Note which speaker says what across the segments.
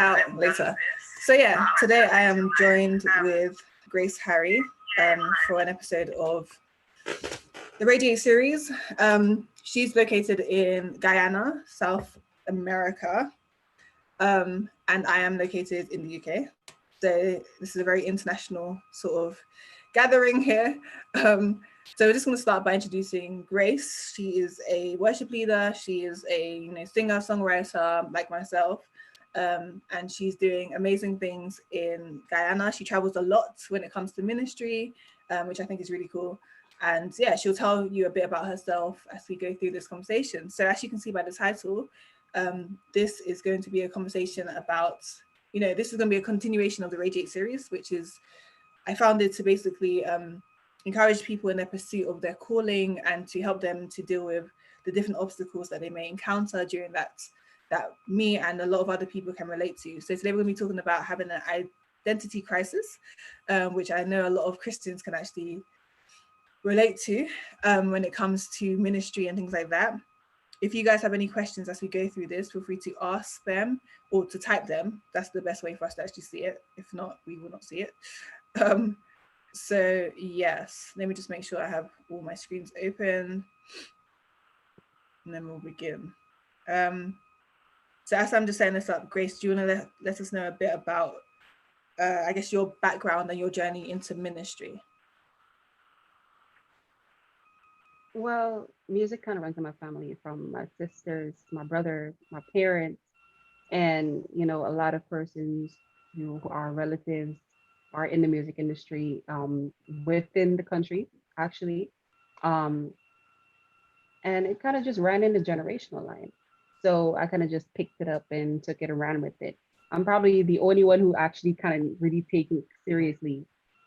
Speaker 1: out later. So yeah, today I am joined with Grace Harry for an episode of the Radiate Series. She's located in Guyana, South America, and I am located in the UK. So this is a very international sort of gathering here. So we're just going to start by introducing Grace. She is a worship leader. She is a singer, songwriter like myself. And she's doing amazing things in Guyana. She travels a lot when it comes to ministry, which I think is really cool. And yeah, she'll tell you a bit about herself as we go through this conversation. So as you can see by the title, this is going to be a conversation about, this is going to be a continuation of the Radiate series, which is, I found it to basically encourage people in their pursuit of their calling and to help them to deal with the different obstacles that they may encounter during that me and a lot of other people can relate to. So today we're going to be talking about having an identity crisis, which I know a lot of Christians can actually relate to when it comes to ministry and things like that. If you guys have any questions as we go through this, feel free to ask them or to type them. That's the best way for us to actually see it. If not, we will not see it. So yes, let me just make sure I have all my screens open and then we'll begin. So as I'm just setting this up, Grace, do you want to let us know a bit about, I guess, your background and your journey into ministry?
Speaker 2: Well, music kind of runs in my family, from my sisters, my brother, my parents, and a lot of persons who are relatives are in the music industry within the country, actually. Um, and it kind of just ran in the generational line. So I kind of just picked it up and took it around with it. I'm probably the only one who actually kind of really taking it seriously.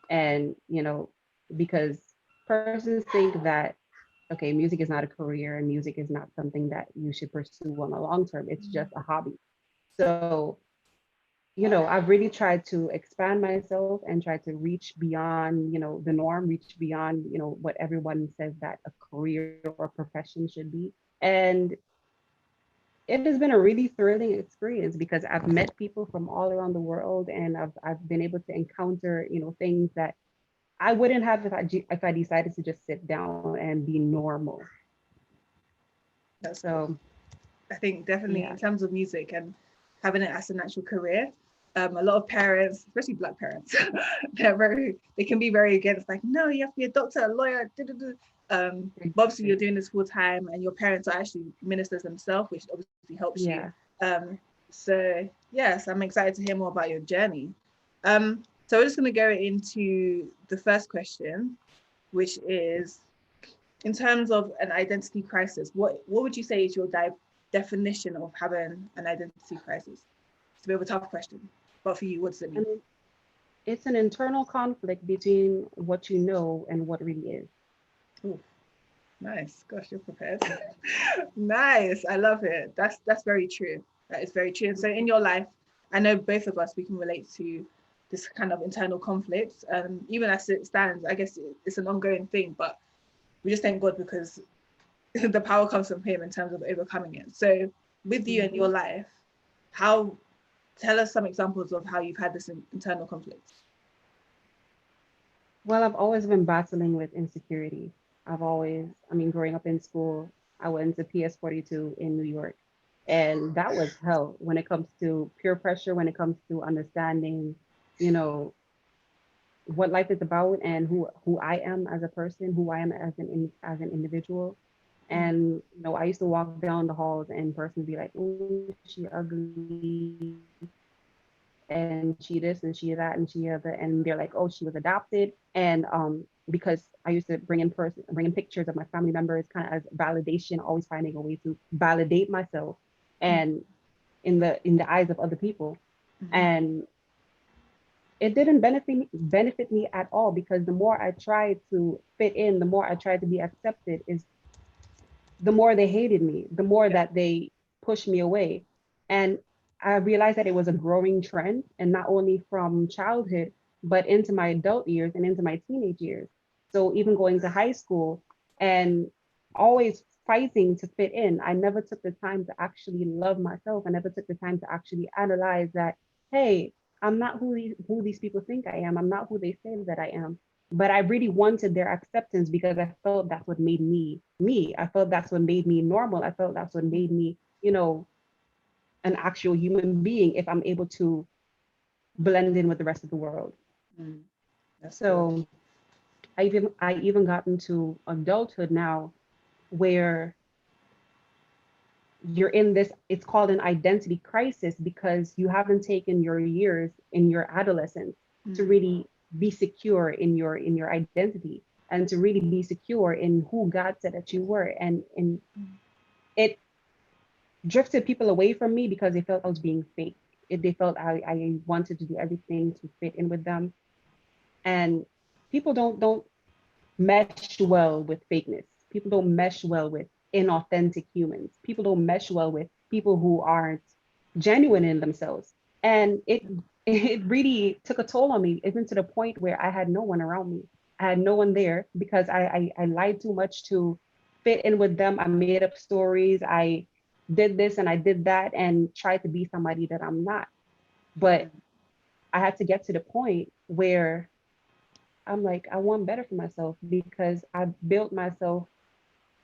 Speaker 2: And, because persons think that, okay, music is not a career and music is not something that you should pursue on a long term. It's just a hobby. So, I've really tried to expand myself and try to reach beyond, the norm, reach beyond, what everyone says that a career or profession should be. And it has been a really thrilling experience because I've met people from all around the world, and I've been able to encounter, things that I wouldn't have if I decided to just sit down and be normal.
Speaker 1: That's cool.
Speaker 2: So
Speaker 1: I think definitely
Speaker 2: yeah.
Speaker 1: in terms of music and having it as a natural career, a lot of parents, especially Black parents, they can be very against, like, no, you have to be a doctor, a lawyer, but obviously you're doing this full time and your parents are actually ministers themselves, which obviously helps you.
Speaker 2: Yeah.
Speaker 1: So yes, I'm excited to hear more about your journey. So we're just going to go into the first question, which is, in terms of an identity crisis, what would you say is your definition of having an identity crisis? It's a bit of a tough question, but for you, what does it mean?
Speaker 2: And it's an internal conflict between what you know and what really is.
Speaker 1: Ooh, nice. Gosh, you're prepared. Nice. I love it. That's very true. That is very true. And so in your life, I know both of us, we can relate to this kind of internal conflict. Even as it stands, I guess it's an ongoing thing, but we just thank God because the power comes from him in terms of overcoming it. So with you in your life, tell us some examples of how you've had this internal conflict.
Speaker 2: Well, I've always been battling with insecurity. Growing up in school, I went to PS42 in New York. And that was hell when it comes to peer pressure, when it comes to understanding, you know, what life is about and who I am as a person, who I am as an individual. And I used to walk down the halls and persons be like, "Oh, she ugly, and she this and she that and she other," and they're like, "Oh, she was adopted." And because I used to bring in pictures of my family members, kind of as validation, always finding a way to validate myself, and in the eyes of other people,
Speaker 1: Mm-hmm.
Speaker 2: and it didn't benefit me at all, because the more I tried to fit in, the more I tried to be accepted, is the more they hated me, the more
Speaker 1: Yeah.
Speaker 2: that they pushed me away. And I realized that it was a growing trend, and not only from childhood, but into my adult years and into my teenage years. So even going to high school and always fighting to fit in, I never took the time to actually love myself. I never took the time to actually analyze that hey, I'm not who these people think I am. I'm not who they say that I am. But I really wanted their acceptance because I felt that's what made me me. I felt that's what made me normal. I felt that's what made me, an actual human being if I'm able to blend in with the rest of the world.
Speaker 1: Mm, that's good.
Speaker 2: So I even got into adulthood now where you're in this, it's called an identity crisis because you haven't taken your years in your adolescence to
Speaker 1: Mm,
Speaker 2: really be secure in your identity and to really be secure in who God said that you were. And it drifted people away from me because they felt I was being fake. They felt I wanted to do everything to fit in with them. And people don't mesh well with fakeness. People don't mesh well with inauthentic humans. People don't mesh well with people who aren't genuine in themselves. And it really took a toll on me, even to the point where I had no one around me. I had no one there because I lied too much to fit in with them. I made up stories. I did this and I did that and tried to be somebody that I'm not. But I had to get to the point where I'm like, I want better for myself because I built myself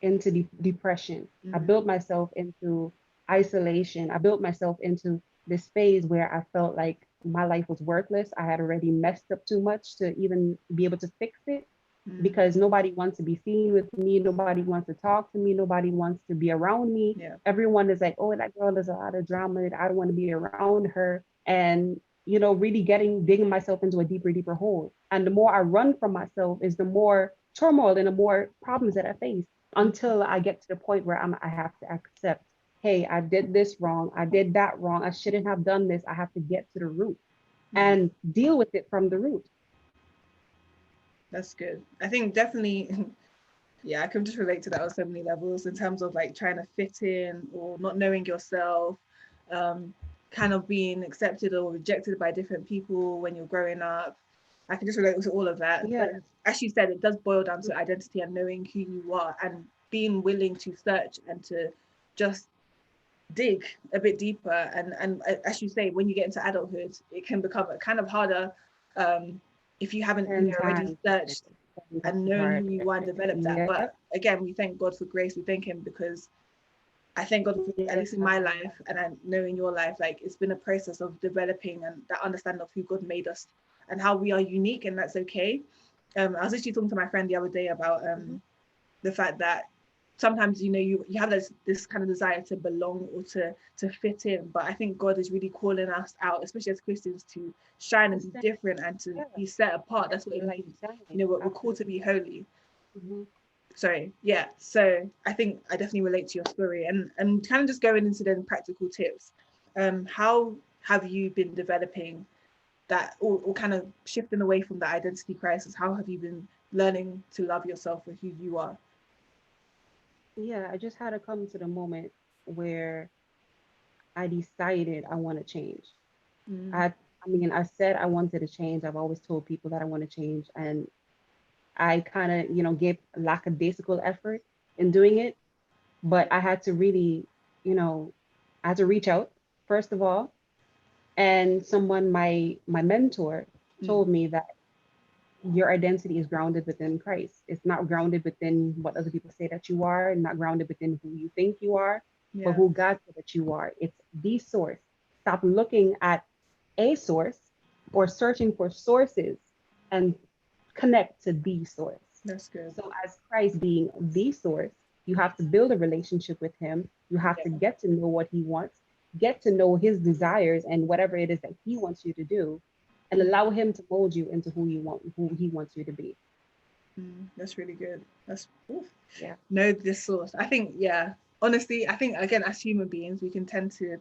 Speaker 2: into depression. I
Speaker 1: mm,
Speaker 2: built myself into isolation. I built myself into this phase where I felt like my life was worthless. I had already messed up too much to even be able to fix it
Speaker 1: mm,
Speaker 2: because nobody wants to be seen with me. Nobody wants to talk to me. Nobody wants to be around me.
Speaker 1: yeah.
Speaker 2: Everyone is like, oh, that girl does a lot of drama. I don't want to be around her. And, really digging myself into a deeper hole. And the more I run from myself is the more turmoil and the more problems that I face
Speaker 1: Mm,
Speaker 2: until I get to the point where I have to accept, hey, I did this wrong. I did that wrong. I shouldn't have done this. I have to get to the root
Speaker 1: mm,
Speaker 2: and deal with it from the root.
Speaker 1: that's good. I think definitely, yeah, I can just relate to that on so many levels in terms of like trying to fit in or not knowing yourself, um, kind of being accepted or rejected by different people when you're growing up. I can just relate to all of that.
Speaker 2: Yeah,
Speaker 1: But as you said, it does boil down to identity and knowing who you are and being willing to search and to just dig a bit deeper. And as you say, when you get into adulthood, it can become kind of harder um, if you haven't,
Speaker 2: 10
Speaker 1: already
Speaker 2: times.
Speaker 1: searched
Speaker 2: 10
Speaker 1: and
Speaker 2: times
Speaker 1: known who
Speaker 2: harder.
Speaker 1: you are and developed that. But
Speaker 2: Yep.
Speaker 1: again, we thank God for grace. We thank Him because I thank God for, at
Speaker 2: Yeah.
Speaker 1: least in my life, and I know in your life, like it's been a process of developing and that understanding of who God made us and how we are unique, and that's okay. I was actually talking to my friend the other day about
Speaker 2: Mhm.
Speaker 1: the fact that sometimes you have this kind of desire to belong or to fit in, but I think God is really calling us out, especially as Christians, to shine and be
Speaker 2: Understand.
Speaker 1: different and to
Speaker 2: Yeah.
Speaker 1: be set apart. That's what it
Speaker 2: Like
Speaker 1: means.
Speaker 2: shining.
Speaker 1: We're called to be
Speaker 2: Absolutely.
Speaker 1: holy.
Speaker 2: Mhm.
Speaker 1: Sorry, yeah. So I think I definitely relate to your story, and kind of just going into then practical tips. How have you been developing that, or kind of shifting away from the identity crisis? How have you been learning to love yourself for who you are?
Speaker 2: Yeah, I just had to come to the moment where I decided I want to change.
Speaker 1: Mm,
Speaker 2: I said I wanted to change. I've always told people that I want to change, and I kind of, gave lackadaisical effort in doing it. But I had to really, you know, I had to reach out first of all. And someone, my mentor,
Speaker 1: mm,
Speaker 2: told me that your identity is grounded within Christ. It's not grounded within what other people say that you are, not grounded within who you think you are, but
Speaker 1: yeah.
Speaker 2: who God said that you are. It's the source. Stop looking at a source or searching for sources and connect to the source.
Speaker 1: That's good.
Speaker 2: So, as Christ being the source, you have to build a relationship with Him. You have
Speaker 1: Yeah.
Speaker 2: to get to know what He wants, get to know His desires and whatever it is that He wants you to do, and
Speaker 1: Mm,
Speaker 2: allow Him to mold you into who He wants you to be.
Speaker 1: that's really good. That's oof.
Speaker 2: Yeah.
Speaker 1: Know this source. I think, yeah. Honestly, I think again, as human beings, we can tend to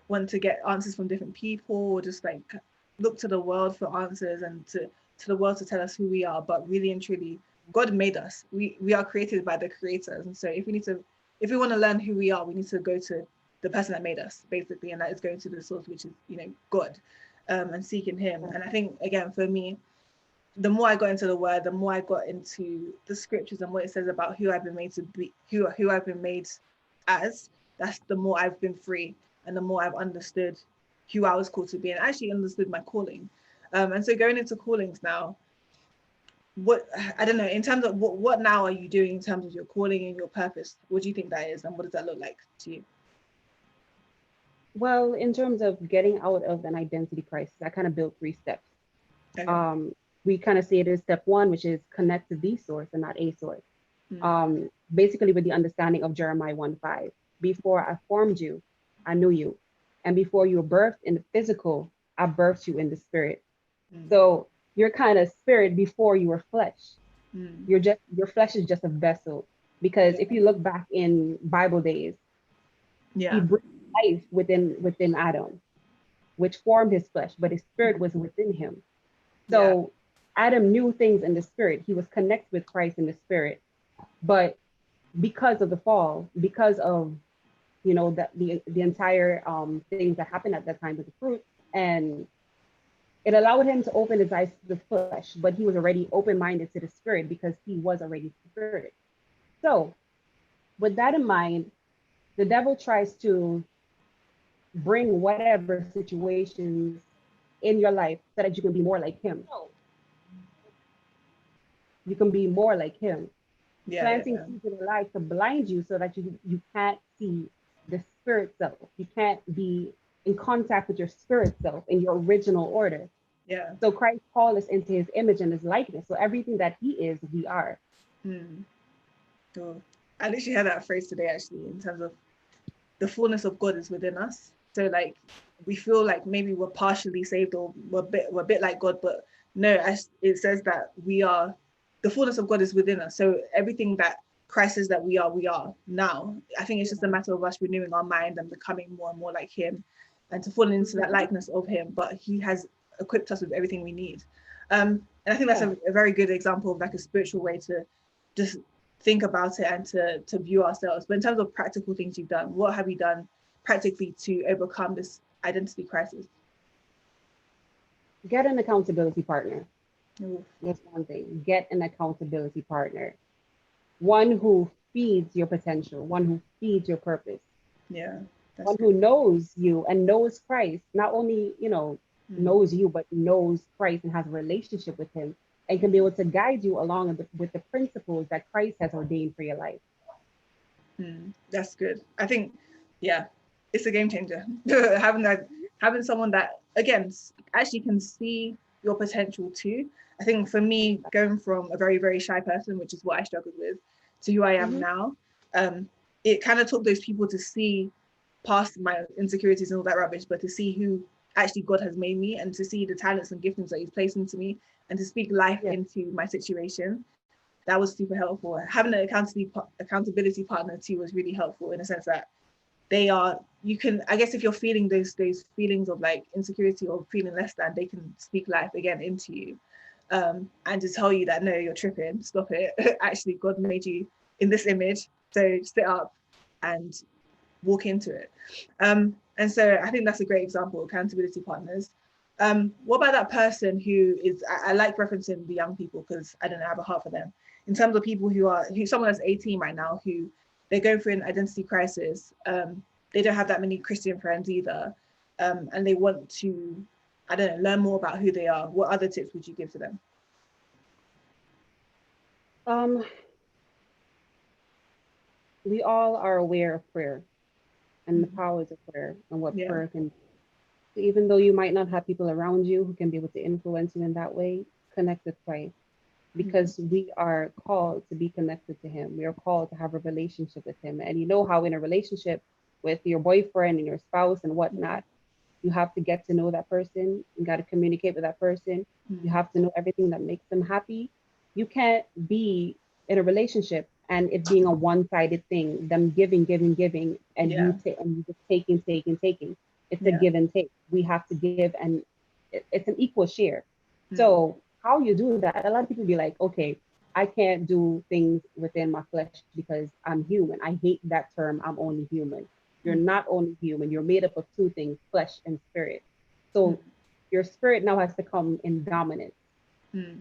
Speaker 1: want to get answers from different people, or just like look to the world for answers and to the world to tell us who we are. But really and truly, God made us. We are created by the creators, and so if we want to learn who we are, we need to go to the person that made us, basically, and that is going to the source, which is God, and seeking Him. And I think again for me, the more I got into the word, the more I got into the scriptures and what it says about who I've been made to be, who I've been made as, that's the more I've been free and the more I've understood who I was called to be, and actually understood my calling. And so going into callings now, what, I don't know, in terms of what now are you doing in terms of your calling and your purpose? What do you think that is, and what does that look like to you?
Speaker 2: Well, in terms of getting out of an identity crisis, I kind of built 3 steps.
Speaker 1: Okay.
Speaker 2: We kind of see it as step 1, which is connect to the source and not a source.
Speaker 1: Mm.
Speaker 2: Basically with the understanding of Jeremiah 1:5. Before I formed you, I knew you. And before you were birthed in the physical, I birthed you in the spirit.
Speaker 1: Mm.
Speaker 2: So you're kind of spirit before you were flesh.
Speaker 1: Mm.
Speaker 2: Your flesh is just a vessel. Because if you look back in Bible days, he
Speaker 1: Yeah.
Speaker 2: breathed life within Adam, which formed his flesh, but his spirit was within him. So Adam knew things in the spirit. He was connected with Christ in the spirit. But because of the fall, because of the entire things that happened at that time with the fruit, and it allowed him to open his eyes to the flesh, but he was already open-minded to the spirit because he was already spirit. So with that in mind, the devil tries to bring whatever situations in your life so that you can be more like him. You can be more like him. Planting seeds in your life to blind you so that you can't see the spirit self. You can't be in contact with your spirit self in your original order.
Speaker 1: Yeah.
Speaker 2: So Christ called us into his image and his likeness. So everything that he is, we are.
Speaker 1: Oh, I literally had that phrase today, actually, in terms of the fullness of God is within us. So like we feel like maybe we're partially saved, or we're a bit like God, but no, as it says that we are, the fullness of God is within us. So everything that Christ says that we are now. I think it's just a matter of us renewing our mind and becoming more and more like him, and to fall into that likeness of him. But he has equipped us with everything we need. And I think that's a very good example of like a spiritual way to just think about it and to view ourselves. But in terms of practical things you've done, what have you done practically to overcome this identity crisis?
Speaker 2: Get an accountability partner.
Speaker 1: Ooh.
Speaker 2: That's one thing. Get an accountability partner. One who feeds your potential, one who feeds your purpose.
Speaker 1: Yeah.
Speaker 2: One who knows you and knows Christ, not only, knows you, but knows Christ and has a relationship with him and can be able to guide you along with the principles that Christ has ordained for your life.
Speaker 1: That's good. I think, yeah, it's a game changer. having someone that, again, actually can see your potential too. I think for me, going from a very, very shy person, which is what I struggled with, to who I am now, it kind of took those people to see past my insecurities and all that rubbish, but to see who actually God has made me, and to see the talents and giftings that he's placed into me, and to speak life into my situation. That was super helpful. Having an accountability partner too was really helpful, in a sense that you can, I guess if you're feeling those feelings of like insecurity or feeling less than, they can speak life again into you, and to tell you that, no, you're tripping, stop it. Actually, God made you in this image, so sit up and walk into it. And so I think that's a great example of accountability partners. What about that person who is, I like referencing the young people because I don't know, I have a heart for them. In terms of people who someone that's 18 right now, who they're going through an identity crisis. They don't have that many Christian friends either. And they want to, I don't know, learn more about who they are. What other tips would you give to them?
Speaker 2: We all are aware of prayer and the powers of prayer and what prayer can do. So even though you might not have people around you who can be able to influence you in that way, connect with Christ. Because we are called to be connected to him. We are called to have a relationship with him. And you know how in a relationship with your boyfriend and your spouse and whatnot, you have to get to know that person. You got to communicate with that person. You have to know everything that makes them happy. You can't be in a relationship and it being a one-sided thing, them giving, and you just taking. It's a give and take. We have to give, and it's an equal share. So how you do that, a lot of people be like, okay, I can't do things within my flesh because I'm human. I hate that term, I'm only human. You're not only human, you're made up of 2 things, flesh and spirit. So your spirit now has to come in dominance.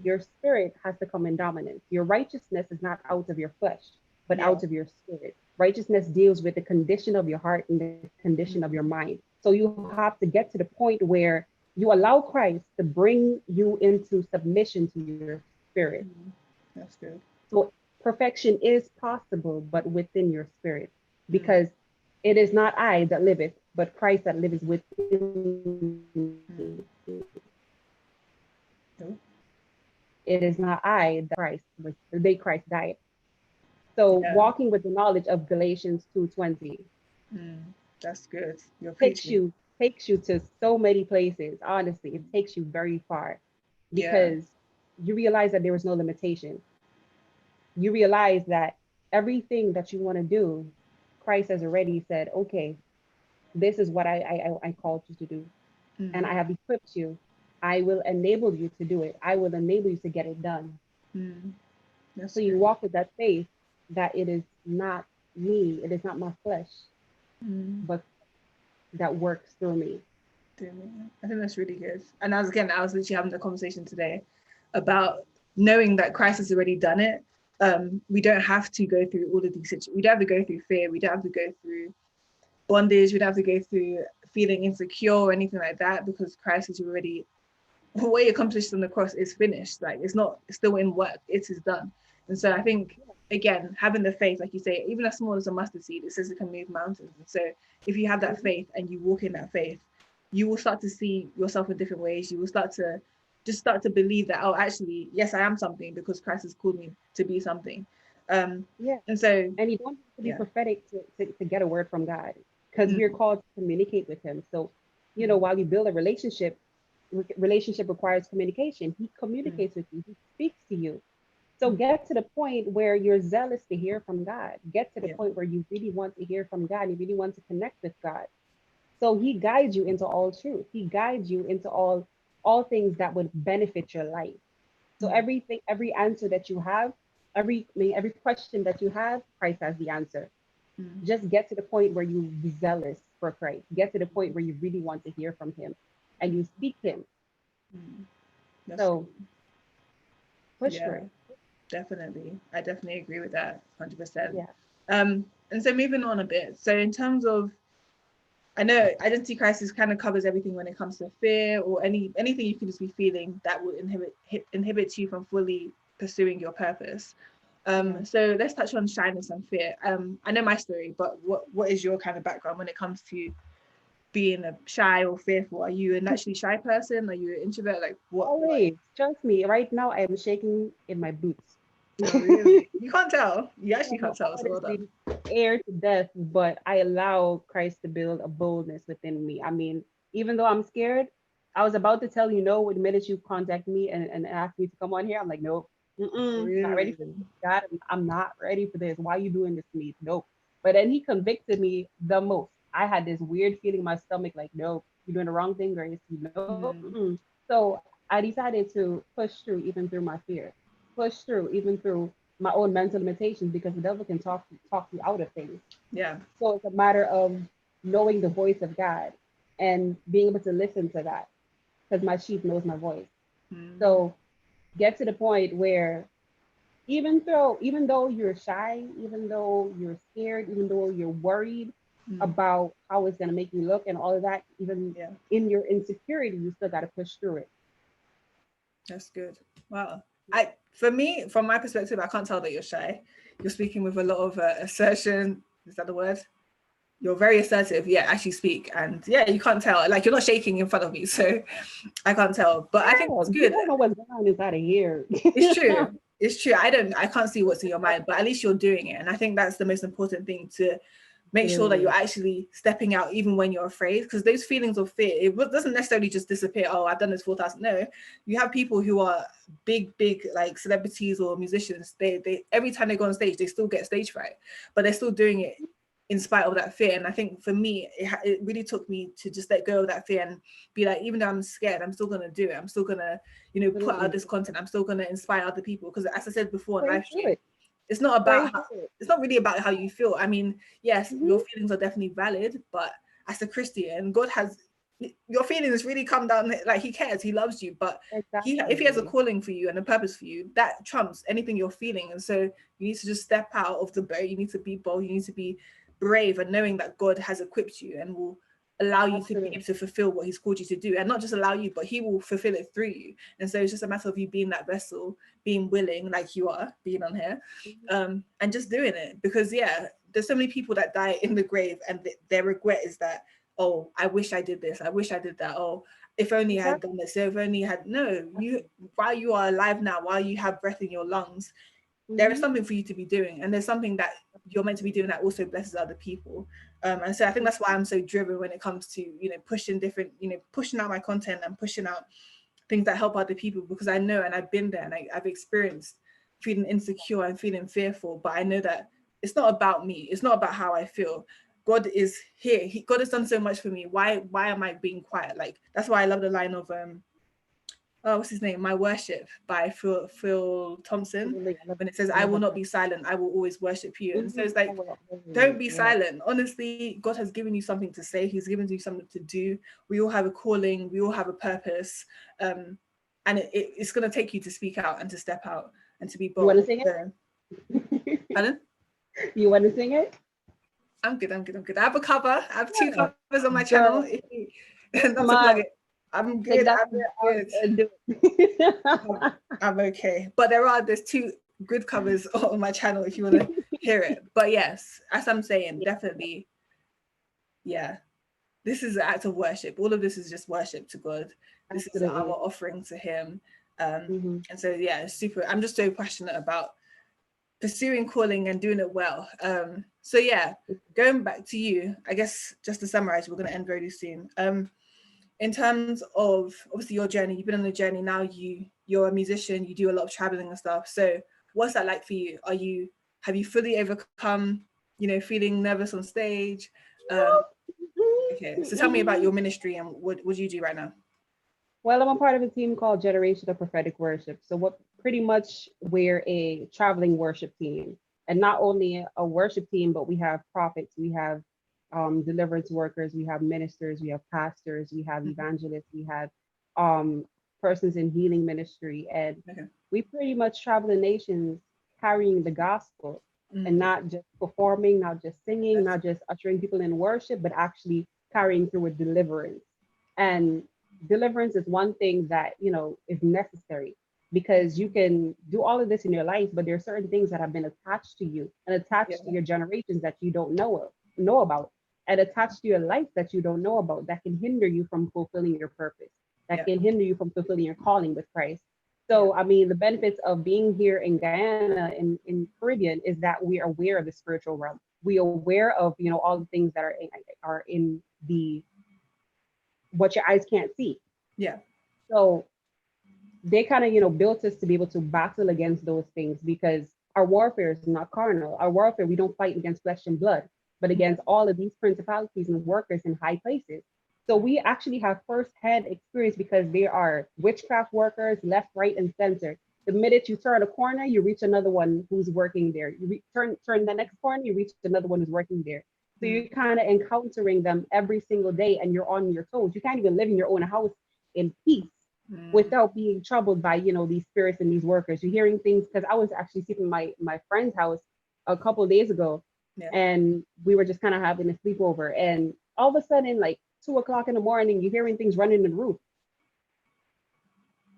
Speaker 2: Your spirit has to come in dominance. Your righteousness is not out of your flesh, but out of your spirit. Righteousness deals with the condition of your heart and the condition of your mind. So you have to get to the point where you allow Christ to bring you into submission to your spirit.
Speaker 1: That's good.
Speaker 2: So perfection is possible, but within your spirit,
Speaker 1: Mm.
Speaker 2: because it is not I that liveth, but Christ that liveth within
Speaker 1: Mm.
Speaker 2: me.
Speaker 1: Oh,
Speaker 2: It is not I that Christ was the day Christ died. So
Speaker 1: yeah.
Speaker 2: walking with the knowledge of Galatians 2:20
Speaker 1: Mm. That's good. You're
Speaker 2: takes
Speaker 1: preaching.
Speaker 2: you takes you to so many places. Honestly, it takes you very far
Speaker 1: Yeah.
Speaker 2: because you realize that there was no limitation. You realize that everything that you want to do, Christ has already said, okay, this is what I called you to do. And
Speaker 1: Mm.
Speaker 2: I have equipped you. I will enable you to do it. I will enable you to get it done.
Speaker 1: Mm.
Speaker 2: So
Speaker 1: That's
Speaker 2: you
Speaker 1: good.
Speaker 2: walk with that faith that it is not me, it is not my flesh,
Speaker 1: Mm.
Speaker 2: but that works through me.
Speaker 1: I think that's really good. And I was literally having a conversation today about knowing that Christ has already done it. We don't have to go through all of these situations. We don't have to go through fear. We don't have to go through bondage. We don't have to go through feeling insecure or anything like that, because Christ has already, what he accomplished on the cross is finished. Like, it's still in work. It is done. And so I think, again, having the faith, like you say, even as small as a mustard seed, it says it can move mountains. And so if you have that faith and you walk in that faith, you will start to see yourself in different ways. You will start to believe that, oh, actually, yes, I am something because Christ has called me to be something.
Speaker 2: Yeah.
Speaker 1: And so,
Speaker 2: And you don't have to be
Speaker 1: yeah.
Speaker 2: prophetic to get a word from God because we're
Speaker 1: Mm,
Speaker 2: called to communicate with Him. So,
Speaker 1: mm,
Speaker 2: while you build a relationship requires communication. He
Speaker 1: mm,
Speaker 2: communicates with you, He speaks to you. So
Speaker 1: mm,
Speaker 2: get to the point where you're zealous to hear from God. Get to the
Speaker 1: yeah.
Speaker 2: point where you really want to hear from God. You really want to connect with God. So He guides you into all truth. He guides you into all things that would benefit your life. So
Speaker 1: Mm,
Speaker 2: everything, every answer that you have, every question that you have, Christ has the answer.
Speaker 1: mm,
Speaker 2: Just get to the point where you be zealous for Christ. Get to the point where you really want to hear from Him and you seek Him.
Speaker 1: mm. That's
Speaker 2: So
Speaker 1: good.
Speaker 2: push for
Speaker 1: Yeah.
Speaker 2: it.
Speaker 1: Definitely. I definitely agree with that 100%.
Speaker 2: Yeah.
Speaker 1: And so moving on a bit. So in terms of, I know identity crisis kind of covers everything when it comes to fear or anything you can just be feeling that will inhibit you from fully pursuing your purpose.
Speaker 2: Yeah.
Speaker 1: So let's touch on shyness and fear. I know my story, but what is your kind of background when it comes to being a shy or fearful? Are you a naturally shy person? Are you an introvert? Like what are you?
Speaker 2: Always. Trust me. Right now, I am shaking in my boots.
Speaker 1: Oh, really? You can't tell. You actually can't
Speaker 2: I'm
Speaker 1: tell. So well done.
Speaker 2: honestly scared to death, but I allow Christ to build a boldness within me. I mean, even though I'm scared, I was about to tell you no the minute you contact me and ask me to come on here. I'm like, nope, not ready
Speaker 1: Really?
Speaker 2: for this. God, I'm not ready for this. Why are you doing this to me? Nope. But then He convicted me the most. I had this weird feeling in my stomach, like, nope, you're doing the wrong thing, Grace. Nope.
Speaker 1: Mm,
Speaker 2: So I decided to push through even through my fear, push through even through my own mental limitations because the devil can talk you out of things.
Speaker 1: yeah.
Speaker 2: So it's a matter of knowing the voice of God and being able to listen to that because my sheep knows my voice.
Speaker 1: Mm,
Speaker 2: So get to the point where even though you're shy, even though you're scared, even though you're worried
Speaker 1: mm,
Speaker 2: about how it's gonna make you look and all of that, even
Speaker 1: yeah.
Speaker 2: in your insecurity, you still gotta push through it.
Speaker 1: That's good. Wow. For me, from my perspective, I can't tell that you're shy. You're speaking with a lot of assertion. Is that the word? You're very assertive. Yeah, as you speak, and yeah, you can't tell. Like, you're not shaking in front of me, so I can't tell. But I think
Speaker 2: Yeah,
Speaker 1: it's
Speaker 2: you
Speaker 1: good.
Speaker 2: don't know what's going on inside of here.
Speaker 1: It's true. It's true. I can't see what's in your mind, but at least you're doing it. And I think that's the most important thing, to make sure that you're
Speaker 2: Absolutely.
Speaker 1: actually stepping out even when you're afraid, because those feelings of fear, it doesn't necessarily just disappear. Oh, I've done this 4,000. No, you have people who are big like celebrities or musicians. They every time they go on stage, they still get stage fright, but they're still doing it in spite of that fear. And I think for me, it really took me to just let go of that fear and be like, even though I'm scared, I'm still gonna do it. I'm still gonna, put out
Speaker 2: Absolutely.
Speaker 1: this content. I'm still gonna inspire other people, because as I said before in
Speaker 2: Pray
Speaker 1: live
Speaker 2: through
Speaker 1: stream,
Speaker 2: it.
Speaker 1: it's not
Speaker 2: Pray
Speaker 1: about how,
Speaker 2: through it.
Speaker 1: it's not really about how you feel. I mean, yes, your
Speaker 2: Hmm.
Speaker 1: feelings are definitely valid, but as a Christian, God has, your feelings really come down, like He cares, He loves you, but if He has a
Speaker 2: Exactly.
Speaker 1: calling for you and a purpose for you, that trumps anything you're feeling. And so you need to just step out of the boat. You need to be bold. You need to be brave, and knowing that God has equipped you and will allow you to be
Speaker 2: Absolutely.
Speaker 1: able to fulfill what he's called you to do, and not just allow you, but he will fulfill it through you. And so it's just a matter of you being that vessel, being willing, like you are being on here, and just doing it. Because yeah, there's so many people that die in the grave, and their regret is that, oh, I wish I did this, I wish I did that, oh, if only I had
Speaker 2: Exactly.
Speaker 1: done this, if only I had. No, you,
Speaker 2: Absolutely.
Speaker 1: while you are alive now, while you have breath in your lungs, there is
Speaker 2: Mm-hmm.
Speaker 1: something for you to be doing, and there's something that you're meant to be doing that also blesses other people. And so I think that's why I'm so driven when it comes to, you know, pushing different, you know, pushing out my content and pushing out things that help other people, because I know, and I've been there, and I've experienced feeling insecure and feeling fearful, but I know that it's not about me, it's not about how I feel. God is here. God has done so much for me. Why am I being quiet? Like, that's why I love the line of oh, what's his name? My Worship by Phil Thompson,
Speaker 2: Absolutely.
Speaker 1: when it says,
Speaker 2: I
Speaker 1: I
Speaker 2: love
Speaker 1: will
Speaker 2: that
Speaker 1: not
Speaker 2: song.
Speaker 1: be silent, I will always worship you. And so
Speaker 2: Mm-hmm.
Speaker 1: it's
Speaker 2: I
Speaker 1: like,
Speaker 2: will
Speaker 1: don't
Speaker 2: always
Speaker 1: be
Speaker 2: work.
Speaker 1: silent. Honestly, God has given you something to say. He's given you something to do. We all have a calling. We all have a purpose. And it's going to take you to speak out and to step out and to be
Speaker 2: You want to
Speaker 1: bold.
Speaker 2: sing
Speaker 1: So,
Speaker 2: it?
Speaker 1: pardon?
Speaker 2: You want to sing it?
Speaker 1: I'm good. I have a cover. I have two
Speaker 2: Yeah.
Speaker 1: covers on my channel.
Speaker 2: Girl,
Speaker 1: Not to
Speaker 2: come
Speaker 1: plug it.
Speaker 2: on.
Speaker 1: I'm
Speaker 2: Take
Speaker 1: good.
Speaker 2: that
Speaker 1: I'm
Speaker 2: spirit out
Speaker 1: good.
Speaker 2: and do it.
Speaker 1: I'm okay. But there's two good covers on my channel if you want to hear it. But yes, as I'm saying,
Speaker 2: Yeah,
Speaker 1: definitely, yeah. This is an act of worship. All of this is just worship to God. This is our
Speaker 2: absolutely.
Speaker 1: offering to Him.
Speaker 2: Mm-hmm.
Speaker 1: And so yeah, it's super. I'm just so passionate about pursuing calling and doing it well. So yeah, going back to you, I guess just to summarize, we're going to end very soon. In terms of obviously your journey, you've been on the journey now. You're a musician. You do a lot of traveling and stuff. So what's that like for you? Have you fully overcome, you know, feeling nervous on stage? Okay, so tell me about your ministry and what do you do right now?
Speaker 2: Well, I'm a part of a team called Generation of Prophetic Worship. So what pretty much we're a traveling worship team. And not only a worship team, but we have prophets, we have deliverance workers, we have ministers, we have pastors, we have
Speaker 1: Mhm.
Speaker 2: evangelists, we have um, persons in healing ministry. And
Speaker 1: Okay.
Speaker 2: we pretty much travel the nations carrying the gospel and
Speaker 1: Mm,
Speaker 2: not just performing, not just singing,
Speaker 1: that's
Speaker 2: not just ushering people in worship, but actually carrying through with deliverance. And deliverance is one thing that is necessary, because you can do all of this in your life, but there are certain things that have been attached to you and
Speaker 1: yeah,
Speaker 2: attached to your generations that you don't know about, and attached to your life that you don't know about, that can hinder you from fulfilling your purpose, that
Speaker 1: yeah,
Speaker 2: can hinder you from fulfilling your calling with Christ.
Speaker 1: yeah,
Speaker 2: So I mean, the benefits of being here in Guyana, in Caribbean, is that we are aware of the spiritual realm. We are aware of all the things that are in the what your eyes can't see.
Speaker 1: yeah,
Speaker 2: So they kind of built us to be able to battle against those things, because our warfare is not carnal. Our warfare, we don't fight against flesh and blood, but
Speaker 1: yeah,
Speaker 2: against all of these principalities and workers in high places. So we actually have first-hand experience, because there are witchcraft workers left, right, and center. The minute you turn a corner, you reach another one who's working there. Turn the next corner, you reach another one who's working there. So you're
Speaker 1: mm,
Speaker 2: kind of encountering them every single day, and you're on your toes. You can't even live in your own house in peace
Speaker 1: mm,
Speaker 2: without being troubled by these spirits and these workers. You're hearing things, because I was actually sleeping in my friend's house a couple of days ago,
Speaker 1: yeah.
Speaker 2: and we were just kind of having a sleepover, and all of a sudden, like 2 o'clock in the morning, you're hearing things running in the roof.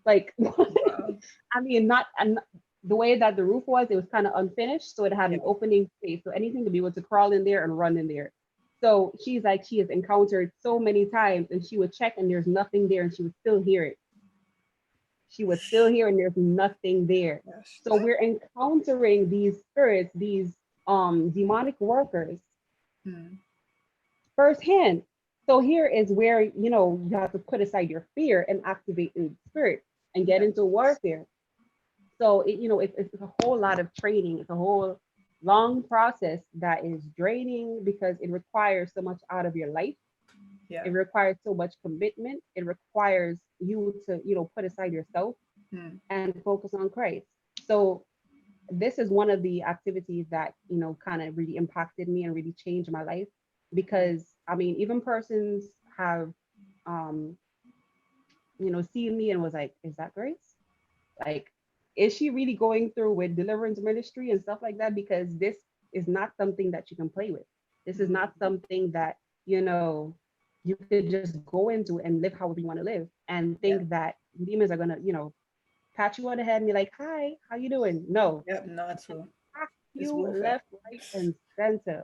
Speaker 2: Like,
Speaker 1: Wow.
Speaker 2: I mean, not and the way that the roof was, it was kind of unfinished, so it had
Speaker 1: Yeah.
Speaker 2: an opening space, so anything to be able to crawl in there and run in there. So she's like, she has encountered so many times, and she would check and there's nothing there, and she would still hear it. She was still here and there's nothing there.
Speaker 1: Gosh.
Speaker 2: So we're encountering these spirits, these demonic workers
Speaker 1: Mm,
Speaker 2: firsthand. So here is where you have to put aside your fear and activate the spirit and get
Speaker 1: yeah.
Speaker 2: into warfare. So it's a whole lot of training. It's a whole long process that is draining, because it requires so much out of your life. It
Speaker 1: Yeah.
Speaker 2: requires so much commitment. It requires you to put aside yourself
Speaker 1: Mm,
Speaker 2: and focus on Christ. So this is one of the activities that kind of really impacted me and really changed my life,
Speaker 1: mm,
Speaker 2: because I mean, even persons have um seen me and was like, is that Grace? Like, is she really going through with deliverance ministry and stuff like that? Because this is not something that you can play with. This is
Speaker 1: mm,
Speaker 2: not something that you know you could just go into and live however you want to live and
Speaker 1: Yeah.
Speaker 2: think that demons are gonna, pat you on the head and be like, "Hi, how you doing?" No,
Speaker 1: Yep. Not at all.
Speaker 2: attack
Speaker 1: It's
Speaker 2: you
Speaker 1: warfare.
Speaker 2: left, right, and center.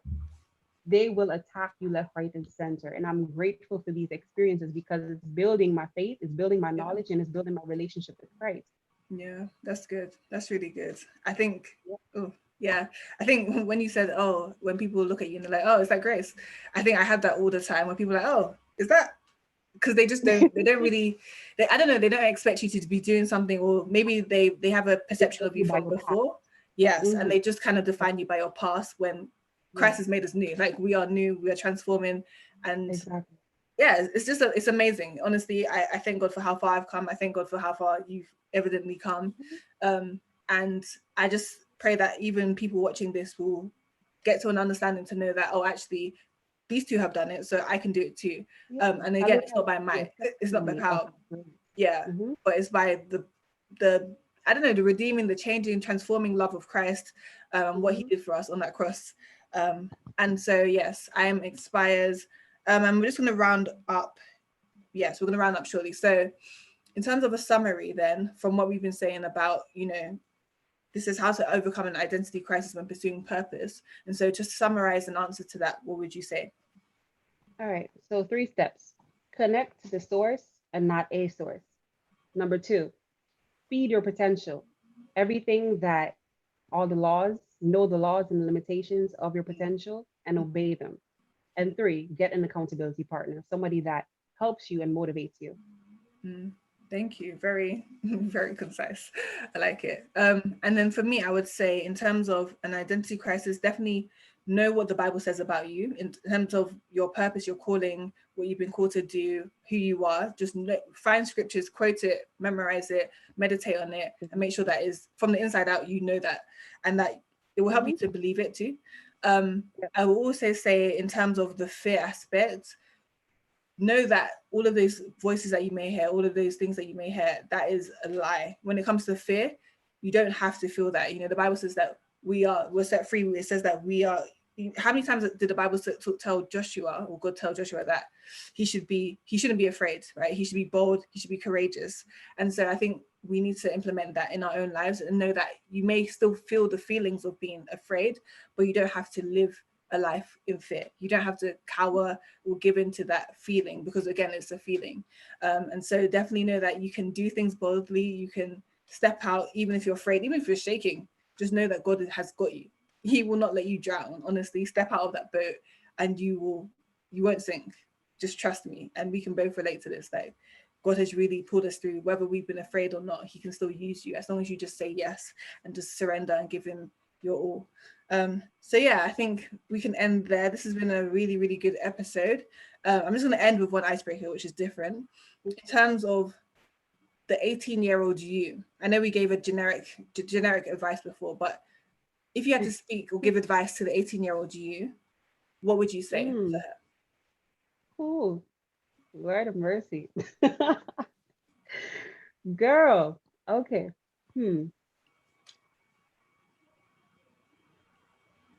Speaker 2: They will attack you left, right, and center. And I'm grateful for these experiences because it's building my faith, it's building my
Speaker 1: Yeah.
Speaker 2: knowledge, and it's building my relationship with Christ.
Speaker 1: Yeah. That's good. That's really good. I think.
Speaker 2: Yeah.
Speaker 1: Oh, yeah. I think when you said, "Oh," when people look at you and they're like, "Oh, is that Grace?" I think I have that all the time when people are like, "Oh, is that?" Because they just don't. They don't really. I don't know. They don't expect you to be doing something, or maybe they have a
Speaker 2: They
Speaker 1: perception
Speaker 2: know
Speaker 1: of you
Speaker 2: you by
Speaker 1: from
Speaker 2: your past.
Speaker 1: before. Yes, and
Speaker 2: Hmm.
Speaker 1: they just kind of define you by your past when
Speaker 2: Yeah,
Speaker 1: Christ has made us new. Like we are new. We are transforming, and
Speaker 2: exactly.
Speaker 1: yeah, it's just it's amazing. Honestly, I thank God for how far I've come. I thank God for how far you've evidently come,
Speaker 2: Mhm.
Speaker 1: and I just pray that even people watching this will get to an understanding to know that, oh, actually these two have done it, so I can do it too.
Speaker 2: Yeah,
Speaker 1: And
Speaker 2: I
Speaker 1: again,
Speaker 2: look
Speaker 1: it's
Speaker 2: at
Speaker 1: not by
Speaker 2: it as
Speaker 1: might,
Speaker 2: a
Speaker 1: it's not by
Speaker 2: testimony of
Speaker 1: power.
Speaker 2: His grace.
Speaker 1: Yeah,
Speaker 2: Hmm.
Speaker 1: but it's by the I don't know, the redeeming, the changing, transforming love of Christ, what He
Speaker 2: Hmm.
Speaker 1: did for us on that cross. Um, and so yes, I am expires. And we're just going to round up. Yes, we're going to round up shortly. So in terms of a summary, then from what we've been saying about, this is how to overcome an identity crisis when pursuing purpose. And so, just summarize an answer to that, what would you say?
Speaker 2: All right. So 3 steps: connect to the source and not a source. Number 2, feed your potential. Everything that all the laws, know the laws and limitations of your potential and obey them. And 3, get an accountability partner, somebody that helps you and motivates you.
Speaker 1: Mm, thank you. Very, very concise. I like it. And then for me, I would say, in terms of an identity crisis, definitely know what the Bible says about you in terms of your purpose, your calling, what you've been called to do, who you are. Just find scriptures, quote it, memorize it, meditate on it, and make sure that is from the inside out, you know that, and that it will help you
Speaker 2: Mm-hmm.
Speaker 1: to believe it too. I will also say, in terms of the fear aspect, know that all of those voices that you may hear, all of those things that you may hear, that is a lie. When it comes to fear, you don't have to feel that. The Bible says that we're set free. It says that we are. How many times did the Bible tell Joshua, or God tell Joshua, that he shouldn't be afraid, right? He should be bold. He should be courageous. And so I think we need to implement that in our own lives and know that you may still feel the feelings of being afraid, but you don't have to live a life in fear. You don't have to cower or give into that feeling, because again, it's a feeling. And so definitely know that you can do things boldly. You can step out even if you're afraid, even if you're shaking. Just know that God has got you. He will not let you drown. Honestly, step out of that boat and you won't sink. Just trust me. And we can both relate to this. Like, God has really pulled us through, whether we've been afraid or not. He can still use you as long as you just say yes and just surrender and give him your all. So yeah, I think we can end there. This has been a really, really good episode. I'm just going to end with one icebreaker, which is different. In terms of the 18-year-old you, I know we gave a generic advice before, but if you had to speak or give advice to the 18-year-old you, what would you say to
Speaker 2: Mm,
Speaker 1: her?
Speaker 2: cool. Lord of mercy. Girl. Okay. Hmm.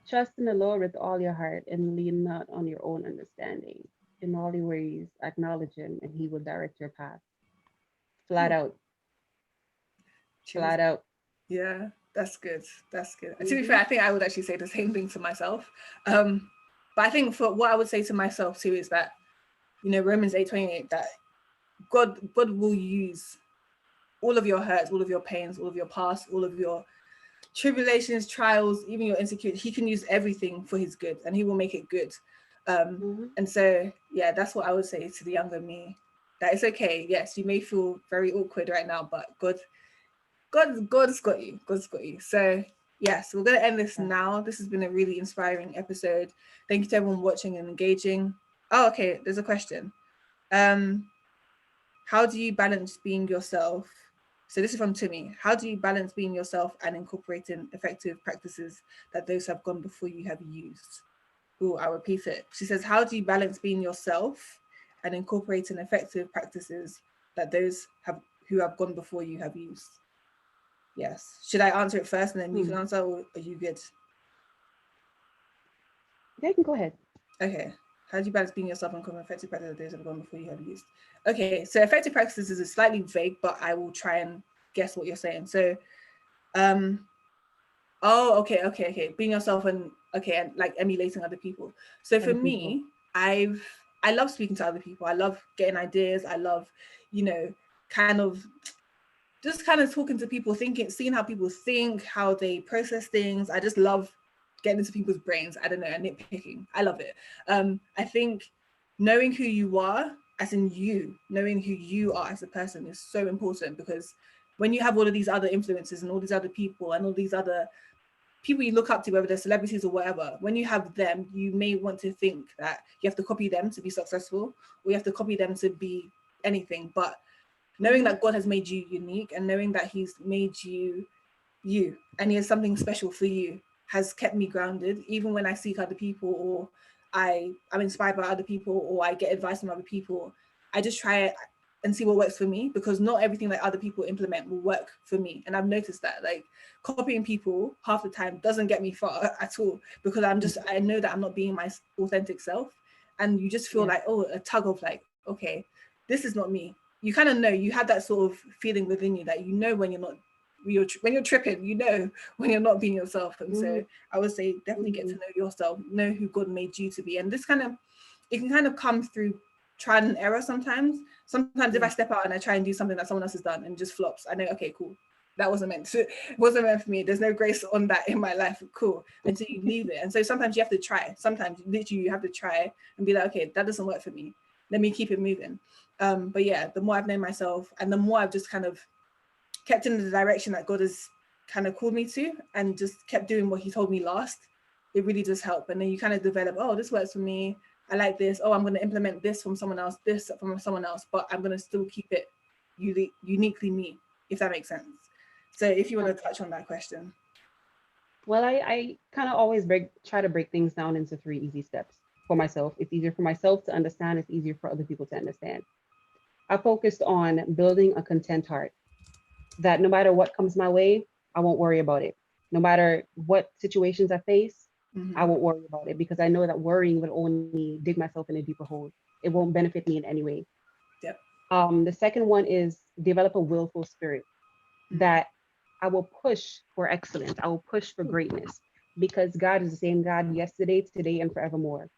Speaker 2: Trust in the Lord with all your heart and lean not on your own understanding. In all your ways, acknowledge him and he will direct your path. Flat
Speaker 1: Oh,
Speaker 2: out.
Speaker 1: chills.
Speaker 2: Flat out.
Speaker 1: Yeah, that's good. That's good. To be
Speaker 2: Mm-hmm.
Speaker 1: fair, I think I would actually say the same thing to myself. But I think for what I would say to myself too is that, Romans 8:28, that God will use all of your hurts, all of your pains, all of your past, all of your tribulations, trials, even your insecurity. He can use everything for his good, and he will make it good.
Speaker 2: Mm-hmm.
Speaker 1: And so, yeah, that's what I would say to the younger me. That it's okay. Yes, you may feel very awkward right now, but God's got you. God's got you. So yes, we're gonna end this
Speaker 2: Yeah.
Speaker 1: now. This has been a really inspiring episode. Thank you to everyone watching and engaging. Oh, okay. There's a question. Um, how do you balance being yourself? So this is from Timmy. How do you balance being yourself and incorporating effective practices that those have gone before you have used? Oh, I'll repeat it. She says, how do you balance being yourself and incorporating effective practices that those have who have gone before you have used? Yes. Should I answer it first and then you
Speaker 2: Hmm.
Speaker 1: can answer, or are you good?
Speaker 2: Yeah, you can go ahead.
Speaker 1: Okay. How do you balance being yourself and common effective practices the days have gone before you have used? Okay, so effective practices is slightly vague, but I will try and guess what you're saying. So, okay. Being yourself and like emulating other people. So for
Speaker 2: Other people.
Speaker 1: me, I love speaking to other people. I love getting ideas. I love, you know, kind of just kind of talking to people, seeing how people think, how they process things. I just love getting into people's brains. I don't know, and nitpicking. I love it. I think knowing who you are, as in you, knowing who you are as a person is so important, because when you have all of these other influences and all these other people and all these other people you look up to, whether they're celebrities or whatever, when you have them, you may want to think that you have to copy them to be successful, or you have to copy them to be anything. But knowing that God has made you unique, and knowing that he's made you you, and he has something special for you, has kept me grounded. Even when I seek other people, or I'm inspired by other people, or I get advice from other people, I just try it and see what works for me, because not everything that other people implement will work for me. And I've noticed that, like, copying people half the time doesn't get me far at all, because I know that I'm not being my authentic self. And you just feel like, oh, a tug of like, okay, this is not me. You kind of know, you have that sort of feeling within you that you know when when you're tripping, you know when you're not being yourself. And so I would say definitely get to know yourself, know who God made you to be. And this it can kind of come through trial and error sometimes. Sometimes if I step out and I try and do something that someone else has done and just flops, I know, okay, cool, that wasn't meant for me. There's no grace on that in my life. Cool. Until you leave it. And so sometimes you have to try. Sometimes literally you have to try and be like, okay, that doesn't work for me. Let me keep it moving. But yeah, the more I've known myself, and the more I've just kind of kept in the direction that God has kind of called me to, and just kept doing what he told me last, it really does help. And then you kind of develop, oh, this works for me. I like this. Oh, I'm going to implement this from someone else, this from someone else, but I'm going to still keep it uniquely me, if that makes sense. So if you want to touch on that question.
Speaker 2: Well, I kind of always try to break things down into 3 easy steps for myself. It's easier for myself to understand. It's easier for other people to understand. I focused on building a content heart, that no matter what comes my way, I won't worry about it. No matter what situations I face, I won't worry about it, because I know that worrying will only dig myself in a deeper hole. It won't benefit me in any way.
Speaker 1: Yep.
Speaker 2: The second one is develop a willful spirit, that I will push for excellence. I will push for greatness, because God is the same God yesterday, today, and forevermore.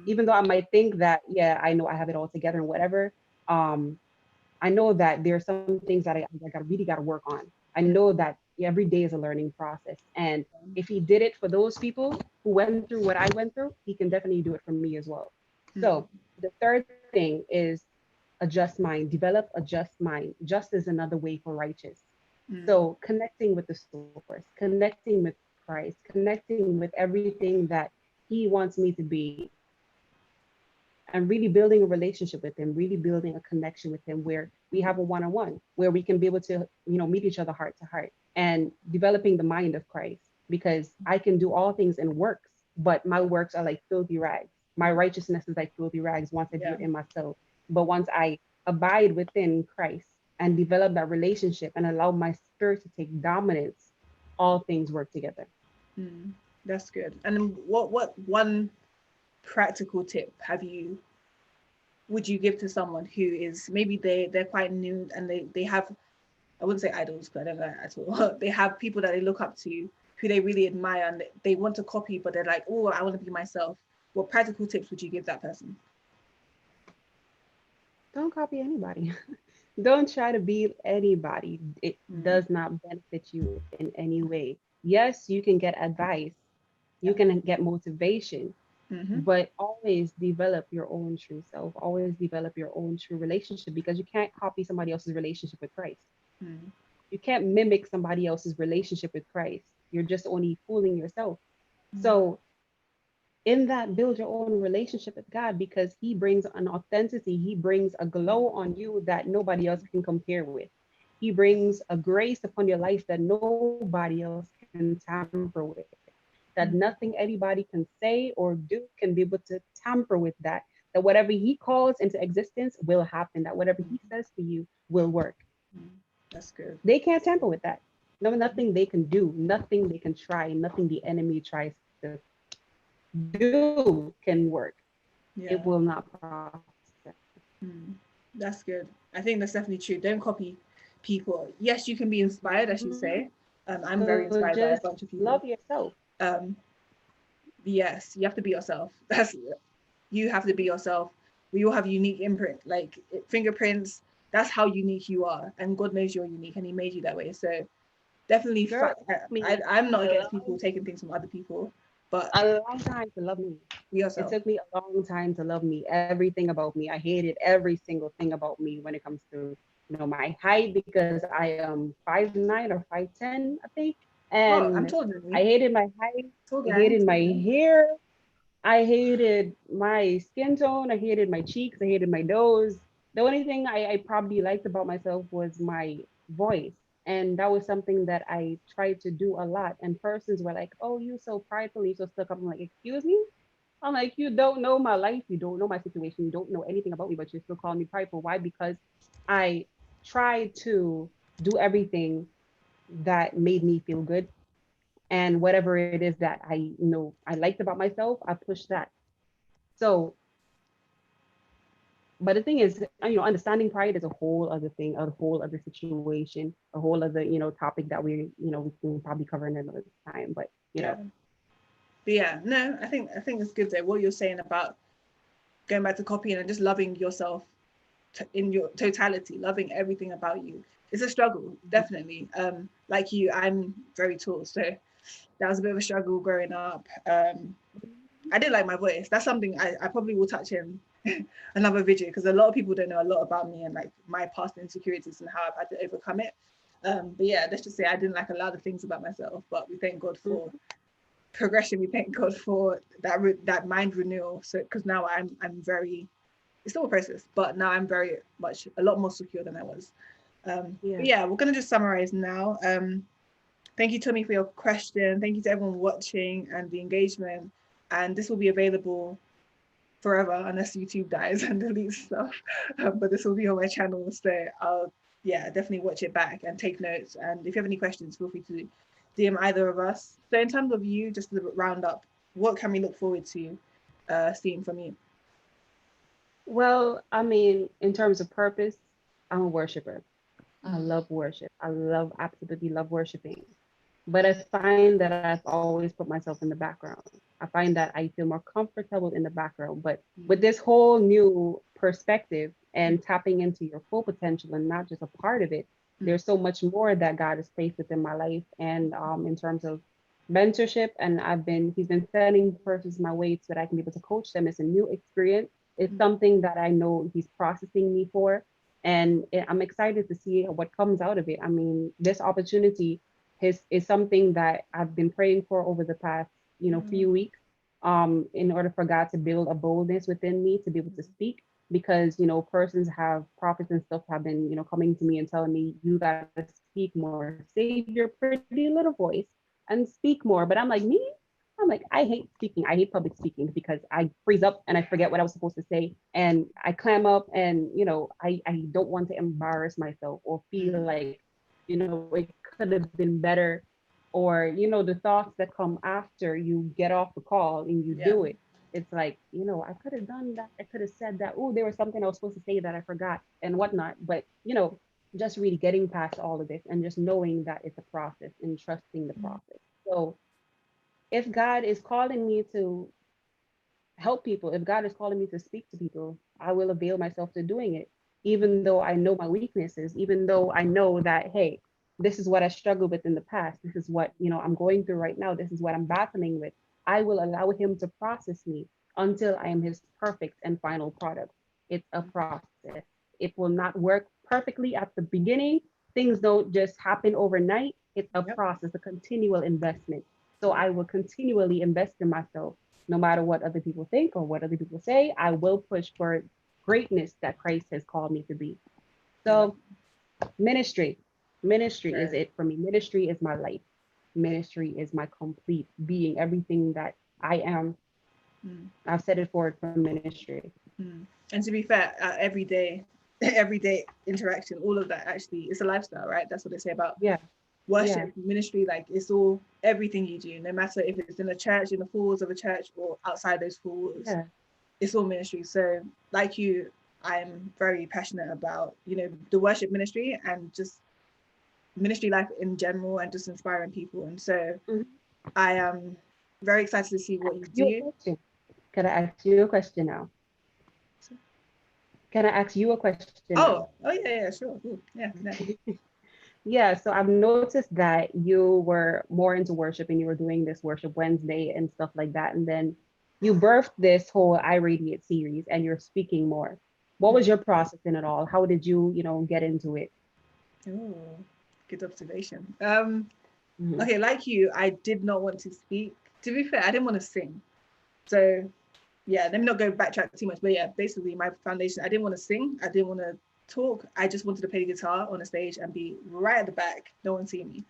Speaker 2: Even though I might think that, yeah, I know I have it all together and whatever, I know that there are some things that I really got to work on. I know that every day is a learning process. And if he did it for those people who went through what I went through, he can definitely do it for me as well. So the third thing is a just mind, develop a just mind. Just is another way for righteous. So connecting with the source, connecting with Christ, connecting with everything that he wants me to be, and really building a relationship with him, really building a connection with him, where we have a one-on-one, where we can be able to, meet each other heart to heart, and developing the mind of Christ, because I can do all things in works, but my works are like filthy rags. My righteousness is like filthy rags once I do it in myself. But once I abide within Christ and develop that relationship and allow my spirit to take dominance, all things work together.
Speaker 1: That's good. And what one practical tip would you give to someone who is, maybe they're quite new, and they have, I wouldn't say idols, because I don't know at all. They have people that they look up to, who they really admire, and they want to copy, but they're like, oh, I want to be myself. What practical tips would you give that person?
Speaker 2: Don't copy anybody. Don't try to be anybody. It does not benefit you in any way. Yes, you can get advice, you can get motivation, but always develop your own true self. Always develop your own true relationship, because you can't copy somebody else's relationship with Christ. You can't mimic somebody else's relationship with Christ. You're just only fooling yourself. So in that, build your own relationship with God, because he brings an authenticity, he brings a glow on you that nobody else can compare with. He brings a grace upon your life that nobody else can tamper with, that nothing anybody can say or do can be able to tamper with that, that whatever he calls into existence will happen, that whatever he says to you will work.
Speaker 1: That's good.
Speaker 2: They can't tamper with that. No, nothing they can do, nothing they can try, nothing the enemy tries to do can work.
Speaker 1: Yeah.
Speaker 2: it will not process.
Speaker 1: That's good. I think that's definitely true. Don't copy people. Yes, you can be inspired, as you say. I'm very
Speaker 2: So
Speaker 1: inspired by a
Speaker 2: just
Speaker 1: bunch of people.
Speaker 2: love yourself.
Speaker 1: Um, yes, you have to be yourself. That's You have to be yourself. We all have unique imprint, like fingerprints. That's how unique you are, and God knows you're unique, and He made you that way. So definitely,
Speaker 2: Girl, me
Speaker 1: I'm not
Speaker 2: a
Speaker 1: against people
Speaker 2: long,
Speaker 1: taking things from other people, but
Speaker 2: a long time to love me.
Speaker 1: be
Speaker 2: It
Speaker 1: yourself.
Speaker 2: took me a long time to love me, everything about me. I hated every single thing about me when it comes to, my height, because I am 5'9" or 5'10", I think.
Speaker 1: Oh,
Speaker 2: And
Speaker 1: I'm taller than
Speaker 2: I
Speaker 1: you.
Speaker 2: hated my height.
Speaker 1: Tall
Speaker 2: I
Speaker 1: gang,
Speaker 2: hated
Speaker 1: tall
Speaker 2: my
Speaker 1: gang.
Speaker 2: hair. I hated my skin tone. I hated my cheeks. I hated my nose. The only thing I probably liked about myself was my voice. And that was something that I tried to do a lot. And persons were like, oh, you so prideful, you so stuck up. I'm like, excuse me? I'm like, you don't know my life. You don't know my situation. You don't know anything about me, but you're still calling me prideful. Why? Because I tried to do everything that made me feel good. And whatever it is that I liked about myself, I pushed that. So, but the thing is, understanding pride is a whole other thing, a whole other situation, a whole other, topic that we can probably cover in another time. But,
Speaker 1: Yeah. But yeah, no, I think it's good though. What you're saying about going back to copying and just loving yourself in your totality, loving everything about you. It's a struggle, definitely. Like you, I'm very tall, so that was a bit of a struggle growing up. I didn't like my voice. That's something I probably will touch in another video because a lot of people don't know a lot about me and like my past insecurities and how I've had to overcome it. But yeah, let's just say I didn't like a lot of things about myself, but we thank God for progression. We thank God for that mind renewal. So because now I'm very, it's still a process, but now I'm very much a lot more secure than I was. But
Speaker 2: Yeah.
Speaker 1: yeah, we're gonna just summarize now. Thank you, Tommy, for your question. Thank you to everyone watching and the engagement. And this will be available forever unless YouTube dies and deletes stuff. But this will be on my channel, so I'll definitely watch it back and take notes. And if you have any questions, feel free to DM either of us. So in terms of you, just to round up, what can we look forward to seeing from you?
Speaker 2: Well, I mean, in terms of purpose, I'm a worshiper. I love worship. I absolutely love worshiping. But I find that I've always put myself in the background. I find that I feel more comfortable in the background. But with this whole new perspective and tapping into your full potential and not just a part of it, there's so much more that God has placed within my life. And in terms of mentorship, and he's been sending persons my way so that I can be able to coach them. It's a new experience. It's something that I know he's processing me for. And I'm excited to see what comes out of it. I mean, this opportunity is something that I've been praying for over the past, few weeks, in order for God to build a boldness within me to be able to speak. Because persons have prophets and stuff have been coming to me and telling me you got to speak more, save your pretty little voice and speak more. But I'm like, me, I'm like, I hate speaking. I hate public speaking because I freeze up and I forget what I was supposed to say. And I clam up and, I don't want to embarrass myself or feel like, it could have been better. Or, the thoughts that come after you get off the call and you do
Speaker 1: Yeah.
Speaker 2: it. It's like, I could have done that. I could have said that. Oh, there was something I was supposed to say that I forgot and whatnot. But, just really getting past all of this and just knowing that it's a process and trusting the process. So if God is calling me to help people, if God is calling me to speak to people, I will avail myself to doing it, even though I know my weaknesses, even though I know that, hey, this is what I struggled with in the past. This is what, I'm going through right now. This is what I'm battling with. I will allow him to process me until I am his perfect and final product. It's a process. It will not work perfectly at the beginning. Things don't just happen overnight. It's a
Speaker 1: Yep.
Speaker 2: process, a continual investment. So I will continually invest in myself no matter what other people think or what other people say. I will push for greatness that Christ has called me to be.
Speaker 1: Yeah.
Speaker 2: So ministry, ministry is
Speaker 1: Right.
Speaker 2: it for me. Ministry is my life. Ministry is my complete being, everything that I am.
Speaker 1: Mm.
Speaker 2: I've set it forward for ministry.
Speaker 1: And to be fair, everyday, everyday interaction, all of that actually, it's a lifestyle, right? That's what they say about
Speaker 2: Yeah, yeah,
Speaker 1: worship, ministry. Like it's all everything you do, no matter if it's in a church, in the halls of a church, or outside those halls.
Speaker 2: yeah.
Speaker 1: it's all ministry. So like you, I'm very passionate about, you know, the worship ministry and just ministry life in general and just inspiring people. And so
Speaker 2: Mhm.
Speaker 1: I am very excited to see what you
Speaker 2: You a
Speaker 1: do.
Speaker 2: question. Can I ask you a question now? Can I ask you a question now?
Speaker 1: Oh yeah, sure. Ooh, yeah.
Speaker 2: Yeah, so I've noticed that you were more into worship and you were doing this Worship Wednesday and stuff like that. And then you birthed this whole I Radiate series and you're speaking more. What was your process in it all? How did you, get into it?
Speaker 1: Oh, good observation.
Speaker 2: Mhm.
Speaker 1: Okay, like you, I did not want to speak. To be fair, I didn't want to sing. So yeah, let me not go backtrack too much. But yeah, basically my foundation, I didn't want to sing. I didn't want to talk. I just wanted to play the guitar on a stage and be right at the back. No one see me.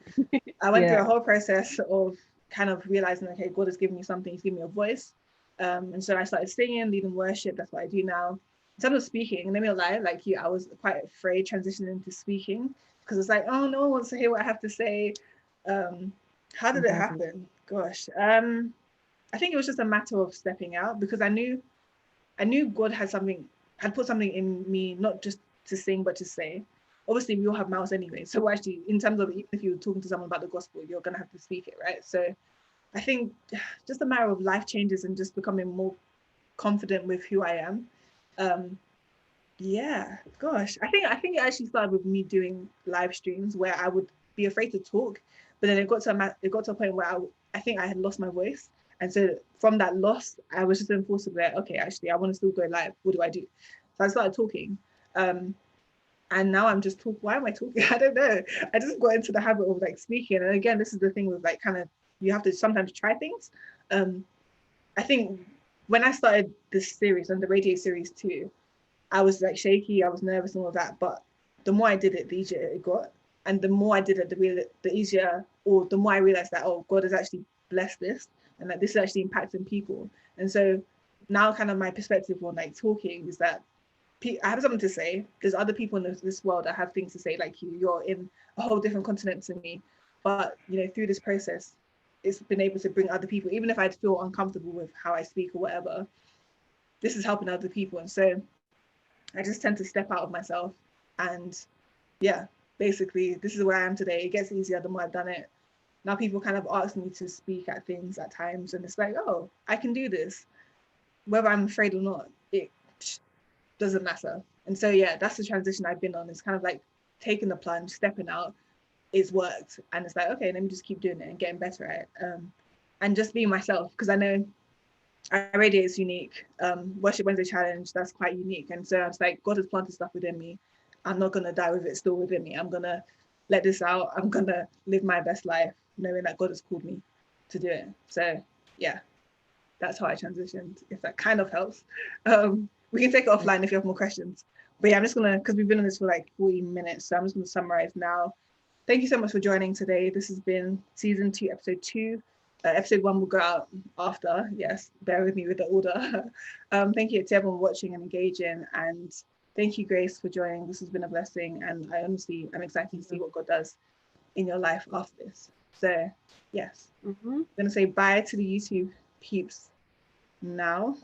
Speaker 1: I went through a
Speaker 2: Yeah.
Speaker 1: whole process of kind of realizing, okay, God has given me something. He's given me a voice. And so I started singing, leading worship. That's what I do now. In terms of speaking, let me not lie, like you, I was quite afraid transitioning into speaking because it's like, oh, no one wants to hear what I have to say. Um, how did it
Speaker 2: Exactly.
Speaker 1: happen? Gosh. I think it was just a matter of stepping out because I knew God had put something in me, not just to sing, but to say. Obviously, we all have mouths anyway. So actually, in terms of even if you're talking to someone about the gospel, you're gonna have to speak it, right? So I think just a matter of life changes and just becoming more confident with who I am. Um, yeah, gosh, I think it actually started with me doing live streams where I would be afraid to talk, but then it got to a point where I think I had lost my voice, and so from that loss, I was just enforced with like, okay, actually, I want to still go live. What do I do? So I started talking, um, and now I'm just talking. Why am I talking? I don't know. I just got into the habit of like speaking, and again, this is the thing with like kind of you have to sometimes try things. Um, I think when I started this series and the Radiate series too, I was like shaky, I was nervous and all that. But the more I did it, the easier it got. And the more I did it, the easier, or the more I realized that, oh, God has actually blessed this and that this is actually impacting people. And so now kind of my perspective on like talking is that I have something to say. There's other people in this world that have things to say, like you. You're in a whole different continent to me. But, you know, through this process, it's been able to bring other people, even if I feel uncomfortable with how I speak or whatever, this is helping other people. And so I just tend to step out of myself. And yeah, basically, this is where I am today. It gets easier the more I've done it. Now people kind of ask me to speak at things at times, and it's like, oh, I can do this. Whether I'm afraid or not, it doesn't matter. And so, yeah, that's the transition I've been on. It's kind of like taking the plunge, stepping out. It's worked. And it's like, okay, let me just keep doing it and getting better at it. And just being myself, because I know I Radiate is unique. Worship Wednesday Challenge, that's quite unique. And so I was like, God has planted stuff within me. I'm not going to die with it still within me. I'm going to let this out. I'm going to live my best life, knowing that God has called me to do it. So, yeah, that's how I transitioned, if that kind of helps. We can take it offline if you have more questions. But yeah, I'm just going to, because we've been on this for like 40 minutes, so I'm just going to summarize now. Thank you so much for joining today. This has been season 2, episode 2. Episode 1 will go out after. Yes, bear with me with the order. Thank you to everyone watching and engaging. And thank you, Grace, for joining. This has been a blessing. And I'm excited to see what God does in your life after this. So, yes,
Speaker 2: Mm-hmm.
Speaker 1: I'm going to say bye to the YouTube peeps now.